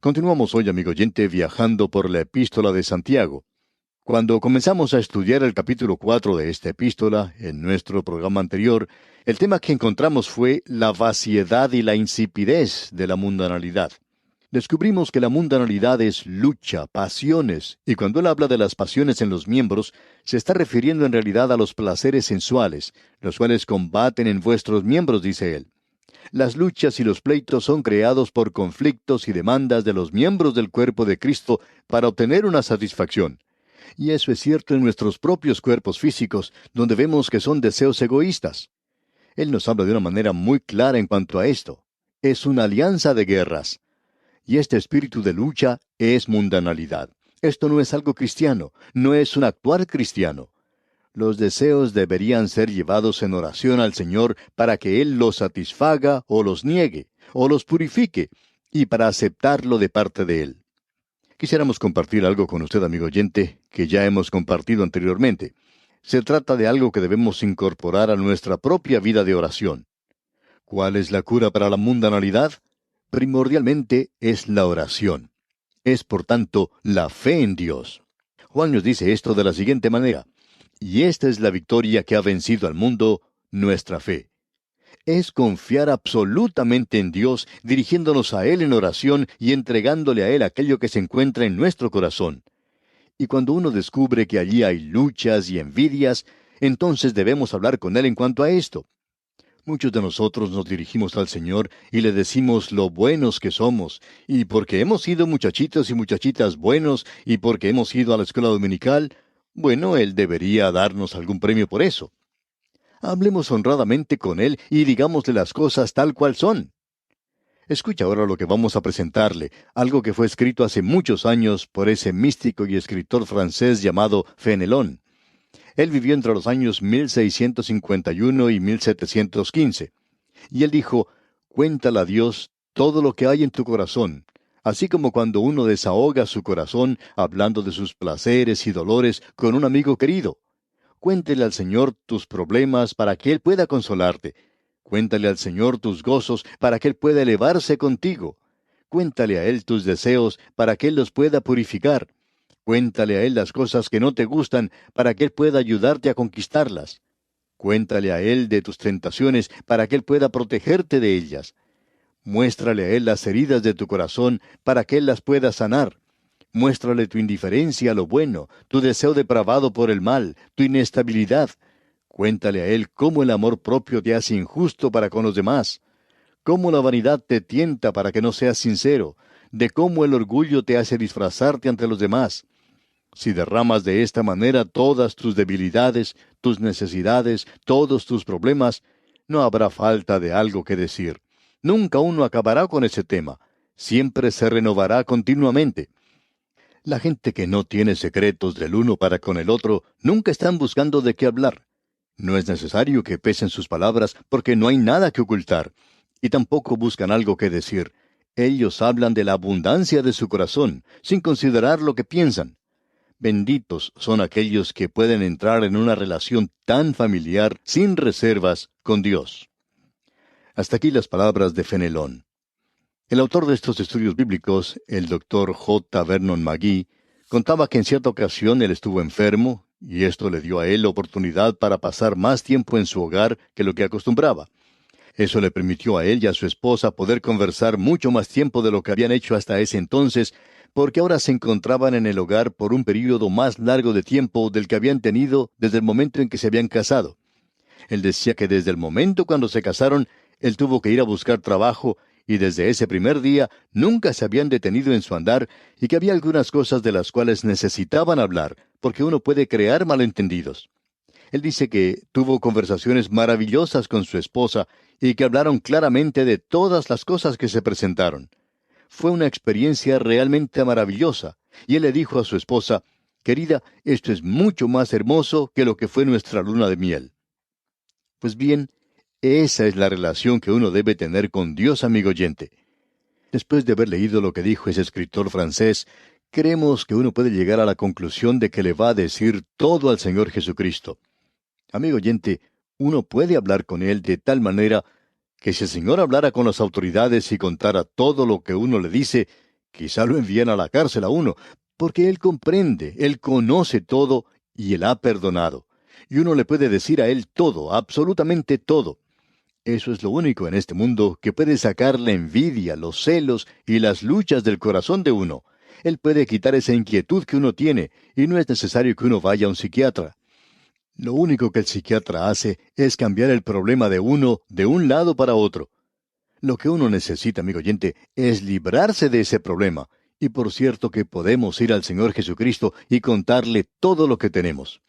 Continuamos hoy, amigo oyente, viajando por la epístola de Santiago. Cuando comenzamos a estudiar el capítulo 4 de esta epístola, en nuestro programa anterior, el tema que encontramos fue la vaciedad y la insipidez de la mundanalidad. Descubrimos que la mundanalidad es lucha, pasiones, y cuando él habla de las pasiones en los miembros, se está refiriendo en realidad a los placeres sensuales, los cuales combaten en vuestros miembros, dice él. Las luchas y los pleitos son creados por conflictos y demandas de los miembros del cuerpo de Cristo para obtener una satisfacción. Y eso es cierto en nuestros propios cuerpos físicos, donde vemos que son deseos egoístas. Él nos habla de una manera muy clara en cuanto a esto. Es una alianza de guerras. Y este espíritu de lucha es mundanalidad. Esto no es algo cristiano, no es un actuar cristiano. Los deseos deberían ser llevados en oración al Señor para que Él los satisfaga o los niegue, o los purifique, y para aceptarlo de parte de Él. Quisiéramos compartir algo con usted, amigo oyente, que ya hemos compartido anteriormente. Se trata de algo que debemos incorporar a nuestra propia vida de oración. ¿Cuál es la cura para la mundanalidad? Primordialmente es la oración. Es, por tanto, la fe en Dios. Juan nos dice esto de la siguiente manera: y esta es la victoria que ha vencido al mundo, nuestra fe. Es confiar absolutamente en Dios, dirigiéndonos a Él en oración y entregándole a Él aquello que se encuentra en nuestro corazón. Y cuando uno descubre que allí hay luchas y envidias, entonces debemos hablar con Él en cuanto a esto. Muchos de nosotros nos dirigimos al Señor y le decimos lo buenos que somos, y porque hemos sido muchachitos y muchachitas buenos, y porque hemos ido a la escuela dominical, bueno, Él debería darnos algún premio por eso. Hablemos honradamente con Él y digámosle las cosas tal cual son. Escucha ahora lo que vamos a presentarle, algo que fue escrito hace muchos años por ese místico y escritor francés llamado Fenelón. Él vivió entre los años 1651 y 1715. Y él dijo: cuéntale a Dios todo lo que hay en tu corazón, así como cuando uno desahoga su corazón hablando de sus placeres y dolores con un amigo querido. Cuéntele al Señor tus problemas para que Él pueda consolarte. Cuéntale al Señor tus gozos para que Él pueda elevarse contigo. Cuéntale a Él tus deseos para que Él los pueda purificar. Cuéntale a Él las cosas que no te gustan para que Él pueda ayudarte a conquistarlas. Cuéntale a Él de tus tentaciones para que Él pueda protegerte de ellas. Muéstrale a Él las heridas de tu corazón para que Él las pueda sanar. Muéstrale tu indiferencia a lo bueno, tu deseo depravado por el mal, tu inestabilidad. Cuéntale a Él cómo el amor propio te hace injusto para con los demás, cómo la vanidad te tienta para que no seas sincero, de cómo el orgullo te hace disfrazarte ante los demás. Si derramas de esta manera todas tus debilidades, tus necesidades, todos tus problemas, no habrá falta de algo que decir. Nunca uno acabará con ese tema. Siempre se renovará continuamente. La gente que no tiene secretos del uno para con el otro, nunca están buscando de qué hablar. No es necesario que pesen sus palabras, porque no hay nada que ocultar. Y tampoco buscan algo que decir. Ellos hablan de la abundancia de su corazón, sin considerar lo que piensan. Benditos son aquellos que pueden entrar en una relación tan familiar, sin reservas, con Dios. Hasta aquí las palabras de Fenelón. El autor de estos estudios bíblicos, el doctor J. Vernon McGee, contaba que en cierta ocasión él estuvo enfermo, y esto le dio a él la oportunidad para pasar más tiempo en su hogar que lo que acostumbraba. Eso le permitió a él y a su esposa poder conversar mucho más tiempo de lo que habían hecho hasta ese entonces, porque ahora se encontraban en el hogar por un período más largo de tiempo del que habían tenido desde el momento en que se habían casado. Él decía que desde el momento cuando se casaron, él tuvo que ir a buscar trabajo, y desde ese primer día nunca se habían detenido en su andar, y que había algunas cosas de las cuales necesitaban hablar, porque uno puede crear malentendidos. Él dice que tuvo conversaciones maravillosas con su esposa, y que hablaron claramente de todas las cosas que se presentaron. Fue una experiencia realmente maravillosa, y él le dijo a su esposa: querida, esto es mucho más hermoso que lo que fue nuestra luna de miel. Pues bien, esa es la relación que uno debe tener con Dios, amigo oyente. Después de haber leído lo que dijo ese escritor francés, creemos que uno puede llegar a la conclusión de que le va a decir todo al Señor Jesucristo. Amigo oyente, uno puede hablar con Él de tal manera que si el Señor hablara con las autoridades y contara todo lo que uno le dice, quizá lo envían a la cárcel a uno, porque Él comprende, Él conoce todo y Él ha perdonado. Y uno le puede decir a Él todo, absolutamente todo. Eso es lo único en este mundo que puede sacar la envidia, los celos y las luchas del corazón de uno. Él puede quitar esa inquietud que uno tiene, y no es necesario que uno vaya a un psiquiatra. Lo único que el psiquiatra hace es cambiar el problema de uno de un lado para otro. Lo que uno necesita, amigo oyente, es librarse de ese problema. Y por cierto que podemos ir al Señor Jesucristo y contarle todo lo que tenemos.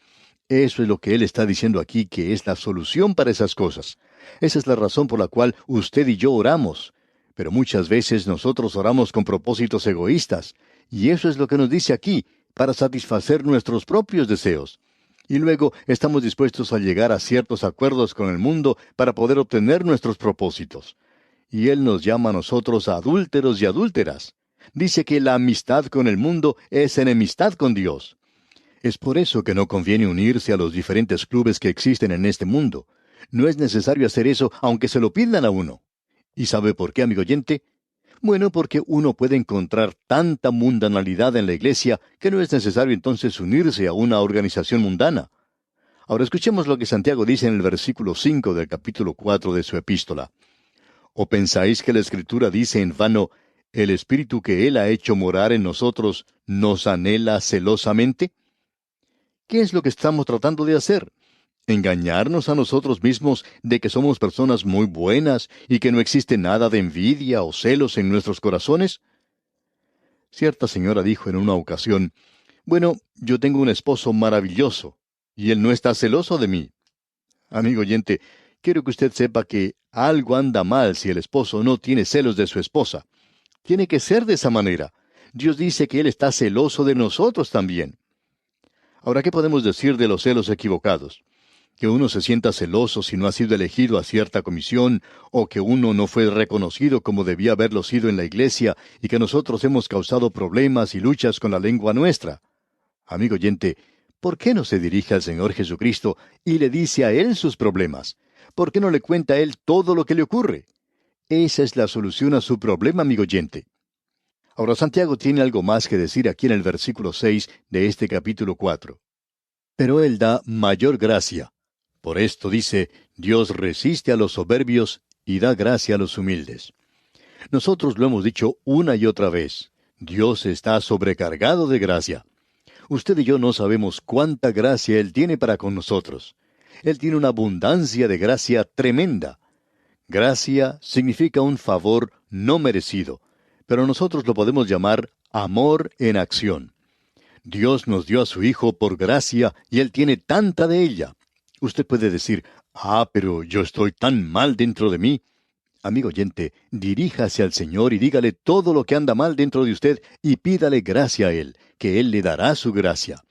Eso es lo que Él está diciendo aquí, que es la solución para esas cosas. Esa es la razón por la cual usted y yo oramos. Pero muchas veces nosotros oramos con propósitos egoístas. Y eso es lo que nos dice aquí, para satisfacer nuestros propios deseos. Y luego estamos dispuestos a llegar a ciertos acuerdos con el mundo para poder obtener nuestros propósitos. Y Él nos llama a nosotros adúlteros y adúlteras. Dice que la amistad con el mundo es enemistad con Dios. Es por eso que no conviene unirse a los diferentes clubes que existen en este mundo. No es necesario hacer eso aunque se lo pidan a uno. ¿Y sabe por qué, amigo oyente? Bueno, porque uno puede encontrar tanta mundanalidad en la iglesia que no es necesario entonces unirse a una organización mundana. Ahora escuchemos lo que Santiago dice en el versículo 5 del capítulo 4 de su epístola. ¿O pensáis que la Escritura dice en vano, el Espíritu que Él ha hecho morar en nosotros nos anhela celosamente? ¿Qué es lo que estamos tratando de hacer? ¿Engañarnos a nosotros mismos de que somos personas muy buenas y que no existe nada de envidia o celos en nuestros corazones? Cierta señora dijo en una ocasión, bueno, yo tengo un esposo maravilloso, y él no está celoso de mí. Amigo oyente, quiero que usted sepa que algo anda mal si el esposo no tiene celos de su esposa. Tiene que ser de esa manera. Dios dice que Él está celoso de nosotros también. Ahora, ¿qué podemos decir de los celos equivocados? Que uno se sienta celoso si no ha sido elegido a cierta comisión, o que uno no fue reconocido como debía haberlo sido en la iglesia, y que nosotros hemos causado problemas y luchas con la lengua nuestra. Amigo oyente, ¿por qué no se dirige al Señor Jesucristo y le dice a Él sus problemas? ¿Por qué no le cuenta a Él todo lo que le ocurre? Esa es la solución a su problema, amigo oyente. Ahora Santiago tiene algo más que decir aquí en el versículo 6 de este capítulo 4. Pero Él da mayor gracia. Por esto dice, Dios resiste a los soberbios y da gracia a los humildes. Nosotros lo hemos dicho una y otra vez. Dios está sobrecargado de gracia. Usted y yo no sabemos cuánta gracia Él tiene para con nosotros. Él tiene una abundancia de gracia tremenda. Gracia significa un favor no merecido, pero nosotros lo podemos llamar amor en acción. Dios nos dio a su Hijo por gracia y Él tiene tanta de ella. Usted puede decir, pero yo estoy tan mal dentro de mí. Amigo oyente, diríjase al Señor y dígale todo lo que anda mal dentro de usted y pídale gracia a Él, que Él le dará su gracia.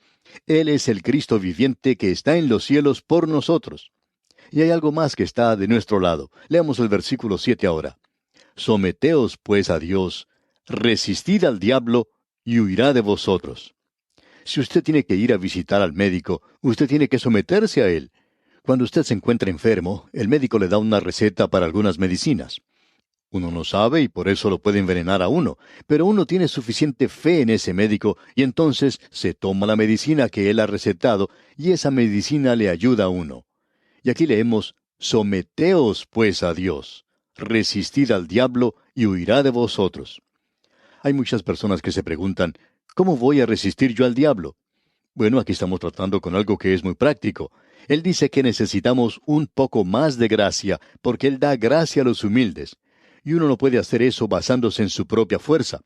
Él es el Cristo viviente que está en los cielos por nosotros. Y hay algo más que está de nuestro lado. Leamos el versículo 7 ahora. Someteos pues a Dios, resistid al diablo, y huirá de vosotros. Si usted tiene que ir a visitar al médico, usted tiene que someterse a él. Cuando usted se encuentra enfermo, el médico le da una receta para algunas medicinas. Uno no sabe y por eso lo puede envenenar a uno, pero uno tiene suficiente fe en ese médico y entonces se toma la medicina que él ha recetado y esa medicina le ayuda a uno. Y aquí leemos, someteos pues a Dios, resistid al diablo y huirá de vosotros. Hay muchas personas que se preguntan, ¿cómo voy a resistir yo al diablo? Bueno, aquí estamos tratando con algo que es muy práctico. Él dice que necesitamos un poco más de gracia, porque Él da gracia a los humildes. Y uno no puede hacer eso basándose en su propia fuerza.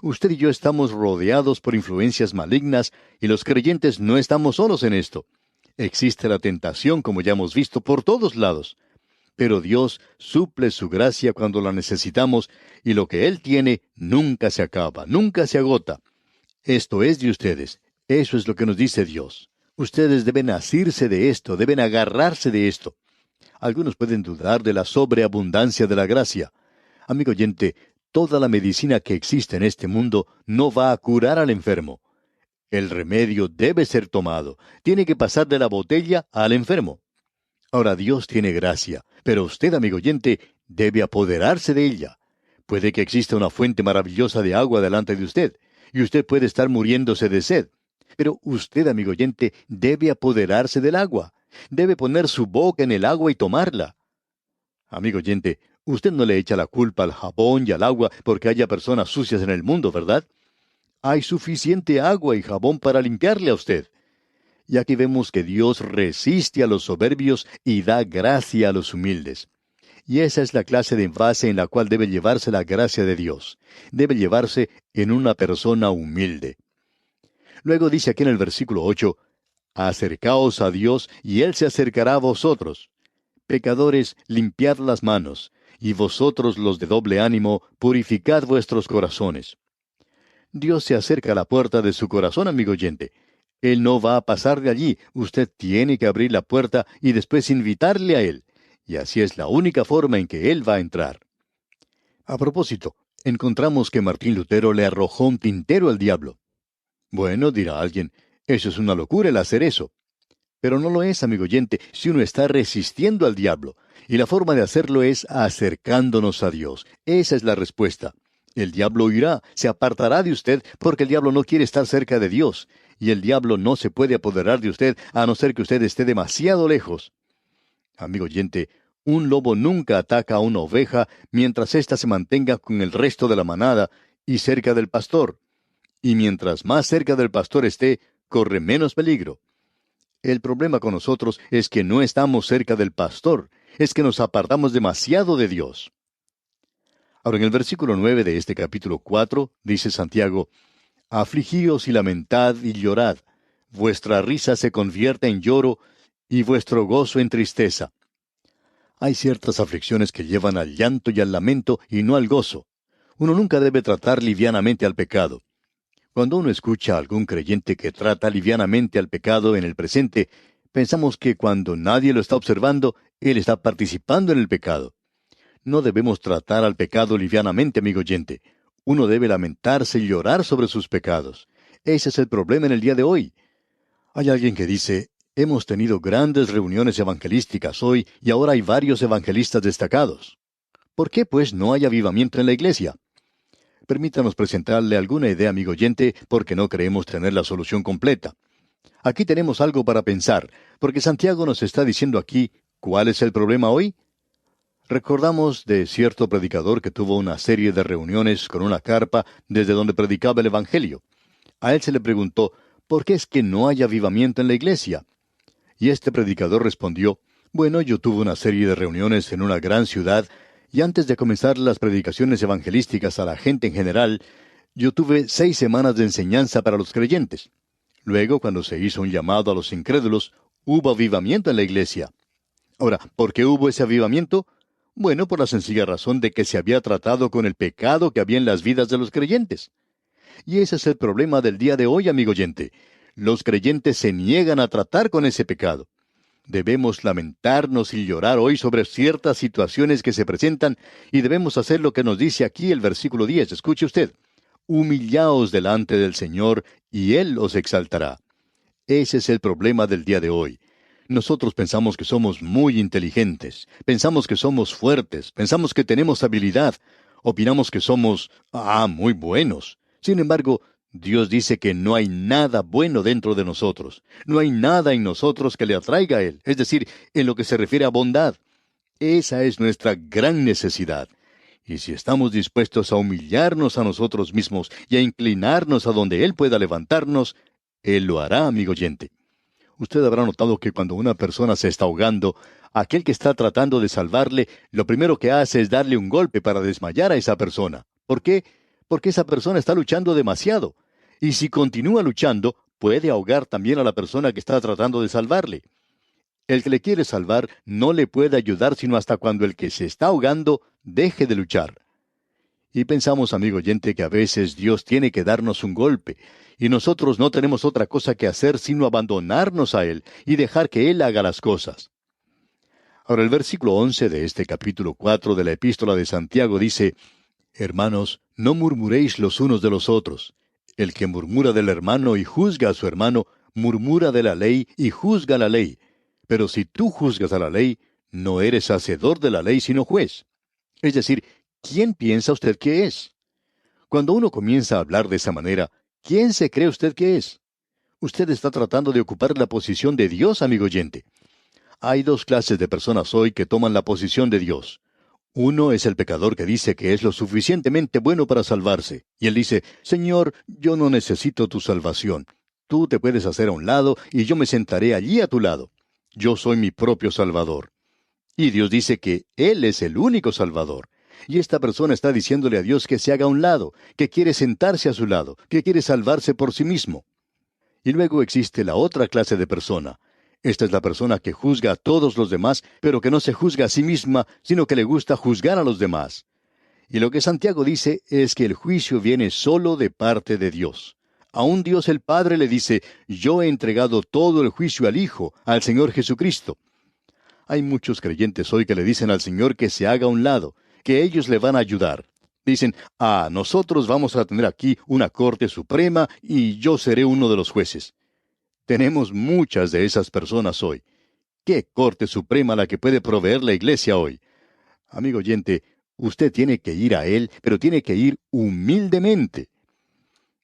Usted y yo estamos rodeados por influencias malignas, y los creyentes no estamos solos en esto. Existe la tentación, como ya hemos visto, por todos lados. Pero Dios suple su gracia cuando la necesitamos, y lo que Él tiene nunca se acaba, nunca se agota. Esto es de ustedes. Eso es lo que nos dice Dios. Ustedes deben asirse de esto, deben agarrarse de esto. Algunos pueden dudar de la sobreabundancia de la gracia. Amigo oyente, toda la medicina que existe en este mundo no va a curar al enfermo. El remedio debe ser tomado. Tiene que pasar de la botella al enfermo. Ahora Dios tiene gracia, pero usted, amigo oyente, debe apoderarse de ella. Puede que exista una fuente maravillosa de agua delante de usted, y usted puede estar muriéndose de sed. Pero usted, amigo oyente, debe apoderarse del agua. Debe poner su boca en el agua y tomarla. Amigo oyente, usted no le echa la culpa al jabón y al agua porque haya personas sucias en el mundo, ¿verdad? Hay suficiente agua y jabón para limpiarle a usted. Y aquí vemos que Dios resiste a los soberbios y da gracia a los humildes. Y esa es la clase de envase en la cual debe llevarse la gracia de Dios. Debe llevarse en una persona humilde. Luego dice aquí en el versículo 8, acercaos a Dios y Él se acercará a vosotros. Pecadores, limpiad las manos, y vosotros los de doble ánimo, purificad vuestros corazones. Dios se acerca a la puerta de su corazón, amigo oyente. Él no va a pasar de allí. Usted tiene que abrir la puerta y después invitarle a Él. Y así es la única forma en que Él va a entrar. A propósito, encontramos que Martín Lutero le arrojó un tintero al diablo. Bueno, dirá alguien, eso es una locura el hacer eso. Pero no lo es, amigo oyente, si uno está resistiendo al diablo. Y la forma de hacerlo es acercándonos a Dios. Esa es la respuesta. El diablo huirá, se apartará de usted, porque el diablo no quiere estar cerca de Dios. Y el diablo no se puede apoderar de usted a no ser que usted esté demasiado lejos. Amigo oyente, un lobo nunca ataca a una oveja mientras ésta se mantenga con el resto de la manada y cerca del pastor. Y mientras más cerca del pastor esté, corre menos peligro. El problema con nosotros es que no estamos cerca del pastor, es que nos apartamos demasiado de Dios. Ahora, en el versículo 9 de este capítulo 4, dice Santiago, afligíos y lamentad y llorad, vuestra risa se convierta en lloro y vuestro gozo en tristeza. Hay ciertas aflicciones que llevan al llanto y al lamento y no al gozo. Uno nunca debe tratar livianamente al pecado. Cuando uno escucha a algún creyente que trata livianamente al pecado en el presente, pensamos que cuando nadie lo está observando, él está participando en el pecado. No debemos tratar al pecado livianamente, amigo oyente. Uno debe lamentarse y llorar sobre sus pecados. Ese es el problema en el día de hoy. Hay alguien que dice, hemos tenido grandes reuniones evangelísticas hoy y ahora hay varios evangelistas destacados. ¿Por qué, pues, no hay avivamiento en la iglesia? Permítanos presentarle alguna idea, amigo oyente, porque no creemos tener la solución completa. Aquí tenemos algo para pensar, porque Santiago nos está diciendo aquí, ¿cuál es el problema hoy? Recordamos de cierto predicador que tuvo una serie de reuniones con una carpa desde donde predicaba el Evangelio. A él se le preguntó, ¿por qué es que no hay avivamiento en la iglesia? Y este predicador respondió, bueno, yo tuve una serie de reuniones en una gran ciudad, y antes de comenzar las predicaciones evangelísticas a la gente en general, yo tuve 6 semanas de enseñanza para los creyentes. Luego, cuando se hizo un llamado a los incrédulos, hubo avivamiento en la iglesia. Ahora, ¿por qué hubo ese avivamiento? Bueno, por la sencilla razón de que se había tratado con el pecado que había en las vidas de los creyentes. Y ese es el problema del día de hoy, amigo oyente. Los creyentes se niegan a tratar con ese pecado. Debemos lamentarnos y llorar hoy sobre ciertas situaciones que se presentan y debemos hacer lo que nos dice aquí el versículo 10. Escuche usted. Humillaos delante del Señor y Él os exaltará. Ese es el problema del día de hoy. Nosotros pensamos que somos muy inteligentes, pensamos que somos fuertes, pensamos que tenemos habilidad, opinamos que somos, muy buenos. Sin embargo, Dios dice que no hay nada bueno dentro de nosotros. No hay nada en nosotros que le atraiga a Él, es decir, en lo que se refiere a bondad. Esa es nuestra gran necesidad. Y si estamos dispuestos a humillarnos a nosotros mismos y a inclinarnos a donde Él pueda levantarnos, Él lo hará, amigo oyente. Usted habrá notado que cuando una persona se está ahogando, aquel que está tratando de salvarle, lo primero que hace es darle un golpe para desmayar a esa persona. ¿Por qué? Porque esa persona está luchando demasiado. Y si continúa luchando, puede ahogar también a la persona que está tratando de salvarle. El que le quiere salvar no le puede ayudar sino hasta cuando el que se está ahogando deje de luchar. Y pensamos, amigo oyente, que a veces Dios tiene que darnos un golpe, y nosotros no tenemos otra cosa que hacer sino abandonarnos a Él y dejar que Él haga las cosas. Ahora el versículo 11 de este capítulo 4 de la epístola de Santiago dice, Hermanos, no murmuréis los unos de los otros. El que murmura del hermano y juzga a su hermano, murmura de la ley y juzga la ley. Pero si tú juzgas a la ley, no eres hacedor de la ley sino juez. Es decir, ¿quién piensa usted que es? Cuando uno comienza a hablar de esa manera, ¿quién se cree usted que es? Usted está tratando de ocupar la posición de Dios, amigo oyente. Hay dos clases de personas hoy que toman la posición de Dios. Uno es el pecador que dice que es lo suficientemente bueno para salvarse. Y él dice, Señor, yo no necesito tu salvación. Tú te puedes hacer a un lado y yo me sentaré allí a tu lado. Yo soy mi propio Salvador. Y Dios dice que Él es el único Salvador. Y esta persona está diciéndole a Dios que se haga a un lado, que quiere sentarse a su lado, que quiere salvarse por sí mismo. Y luego existe la otra clase de persona. Esta es la persona que juzga a todos los demás, pero que no se juzga a sí misma, sino que le gusta juzgar a los demás. Y lo que Santiago dice es que el juicio viene solo de parte de Dios. Aún Dios el Padre le dice, yo he entregado todo el juicio al Hijo, al Señor Jesucristo. Hay muchos creyentes hoy que le dicen al Señor que se haga a un lado, que ellos le van a ayudar. Dicen, nosotros vamos a tener aquí una Corte Suprema y yo seré uno de los jueces. Tenemos muchas de esas personas hoy. ¿Qué Corte Suprema la que puede proveer la Iglesia hoy? Amigo oyente, usted tiene que ir a Él, pero tiene que ir humildemente.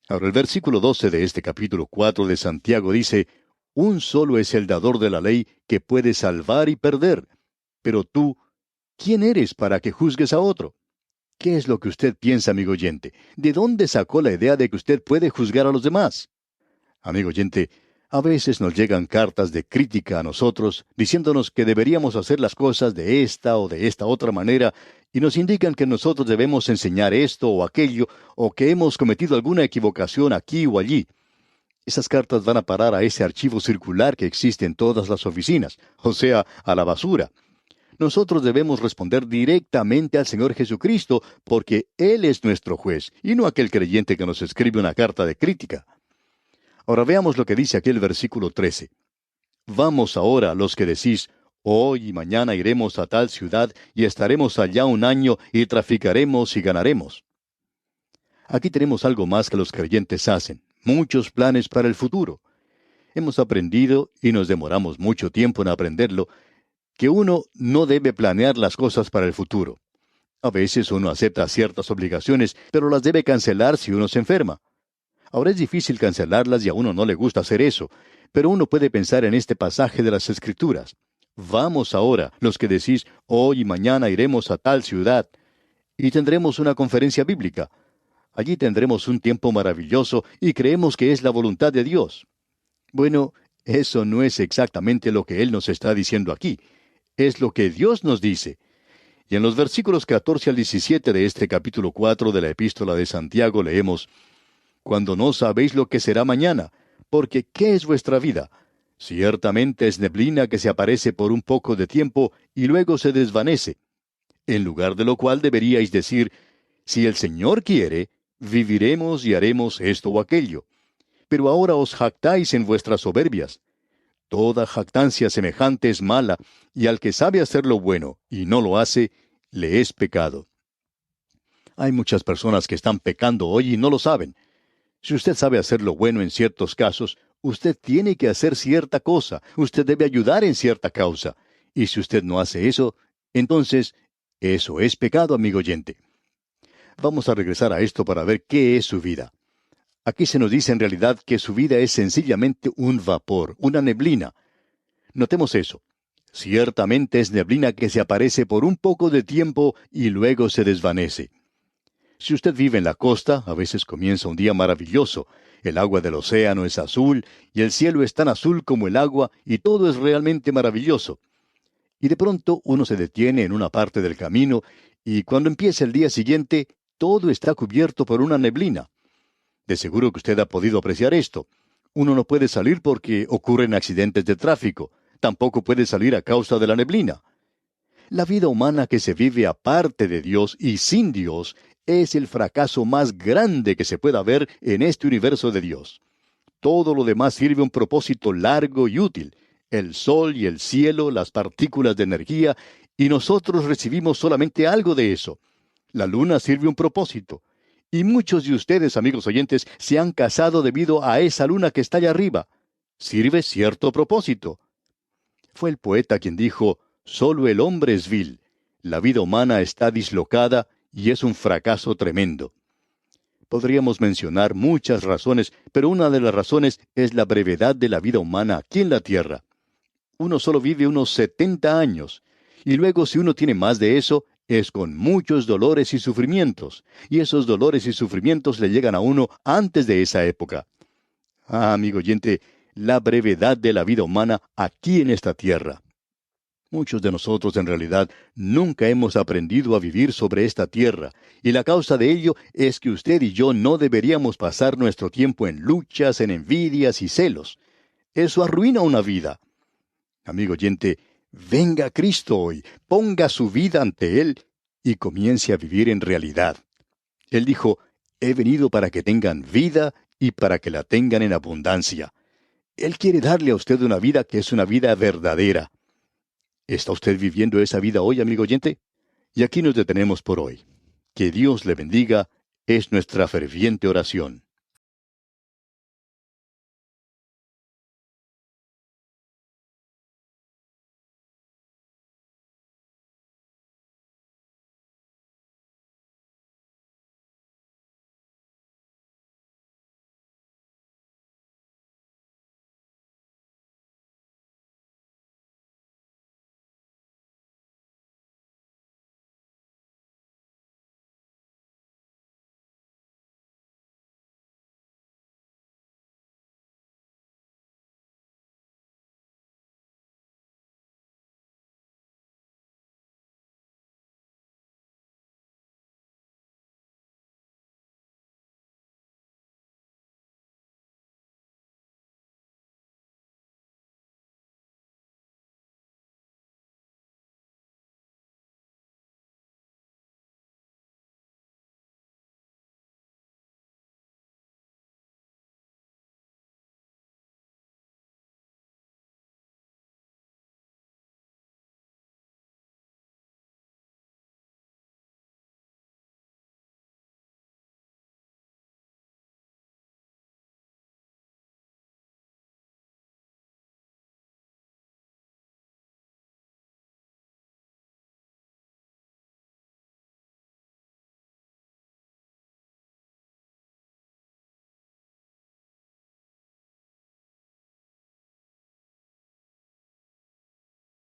Ahora, el versículo 12 de este capítulo 4 de Santiago dice, un solo es el dador de la ley que puede salvar y perder. Pero tú, ¿quién eres para que juzgues a otro? ¿Qué es lo que usted piensa, amigo oyente? ¿De dónde sacó la idea de que usted puede juzgar a los demás? Amigo oyente, a veces nos llegan cartas de crítica a nosotros, diciéndonos que deberíamos hacer las cosas de esta o de esta otra manera, y nos indican que nosotros debemos enseñar esto o aquello, o que hemos cometido alguna equivocación aquí o allí. Esas cartas van a parar a ese archivo circular que existe en todas las oficinas, o sea, a la basura. Nosotros debemos responder directamente al Señor Jesucristo, porque Él es nuestro juez, y no aquel creyente que nos escribe una carta de crítica. Ahora veamos lo que dice aquí el versículo 13. Vamos ahora, los que decís, hoy y mañana iremos a tal ciudad y estaremos allá un año y traficaremos y ganaremos. Aquí tenemos algo más que los creyentes hacen, muchos planes para el futuro. Hemos aprendido, y nos demoramos mucho tiempo en aprenderlo, que uno no debe planear las cosas para el futuro. A veces uno acepta ciertas obligaciones, pero las debe cancelar si uno se enferma. Ahora es difícil cancelarlas y a uno no le gusta hacer eso, pero uno puede pensar en este pasaje de las Escrituras. Vamos ahora, los que decís, hoy y mañana iremos a tal ciudad, y tendremos una conferencia bíblica. Allí tendremos un tiempo maravilloso y creemos que es la voluntad de Dios. Bueno, eso no es exactamente lo que Él nos está diciendo aquí. Es lo que Dios nos dice. Y en los versículos 14 al 17 de este capítulo 4 de la Epístola de Santiago leemos, cuando no sabéis lo que será mañana, porque ¿qué es vuestra vida? Ciertamente es neblina que se aparece por un poco de tiempo y luego se desvanece. En lugar de lo cual deberíais decir, si el Señor quiere, viviremos y haremos esto o aquello. Pero ahora os jactáis en vuestras soberbias. Toda jactancia semejante es mala, y al que sabe hacer lo bueno y no lo hace, le es pecado. Hay muchas personas que están pecando hoy y no lo saben. Si usted sabe hacer lo bueno en ciertos casos, usted tiene que hacer cierta cosa, usted debe ayudar en cierta causa. Y si usted no hace eso, entonces, eso es pecado, amigo oyente. Vamos a regresar a esto para ver qué es su vida. Aquí se nos dice en realidad que su vida es sencillamente un vapor, una neblina. Notemos eso. Ciertamente es neblina que se aparece por un poco de tiempo y luego se desvanece. Si usted vive en la costa, a veces comienza un día maravilloso. El agua del océano es azul, y el cielo es tan azul como el agua, y todo es realmente maravilloso. Y de pronto uno se detiene en una parte del camino, y cuando empieza el día siguiente, todo está cubierto por una neblina. De seguro que usted ha podido apreciar esto. Uno no puede salir porque ocurren accidentes de tráfico. Tampoco puede salir a causa de la neblina. La vida humana que se vive aparte de Dios y sin Dios es el fracaso más grande que se pueda ver en este universo de Dios. Todo lo demás sirve a un propósito largo y útil. El sol y el cielo, las partículas de energía, y nosotros recibimos solamente algo de eso. La luna sirve un propósito. Y muchos de ustedes, amigos oyentes, se han casado debido a esa luna que está allá arriba. Sirve cierto propósito. Fue el poeta quien dijo, solo el hombre es vil. La vida humana está dislocada y es un fracaso tremendo. Podríamos mencionar muchas razones, pero una de las razones es la brevedad de la vida humana aquí en la tierra. Uno solo vive unos 70 años, y luego si uno tiene más de eso, es con muchos dolores y sufrimientos, y esos dolores y sufrimientos le llegan a uno antes de esa época. Ah, amigo oyente, la brevedad de la vida humana aquí en esta tierra. Muchos de nosotros en realidad nunca hemos aprendido a vivir sobre esta tierra, y la causa de ello es que usted y yo no deberíamos pasar nuestro tiempo en luchas, en envidias y celos. Eso arruina una vida. Amigo oyente, venga a Cristo hoy, ponga su vida ante Él y comience a vivir en realidad. Él dijo, he venido para que tengan vida y para que la tengan en abundancia. Él quiere darle a usted una vida que es una vida verdadera. ¿Está usted viviendo esa vida hoy, amigo oyente? Y aquí nos detenemos por hoy. Que Dios le bendiga es nuestra ferviente oración.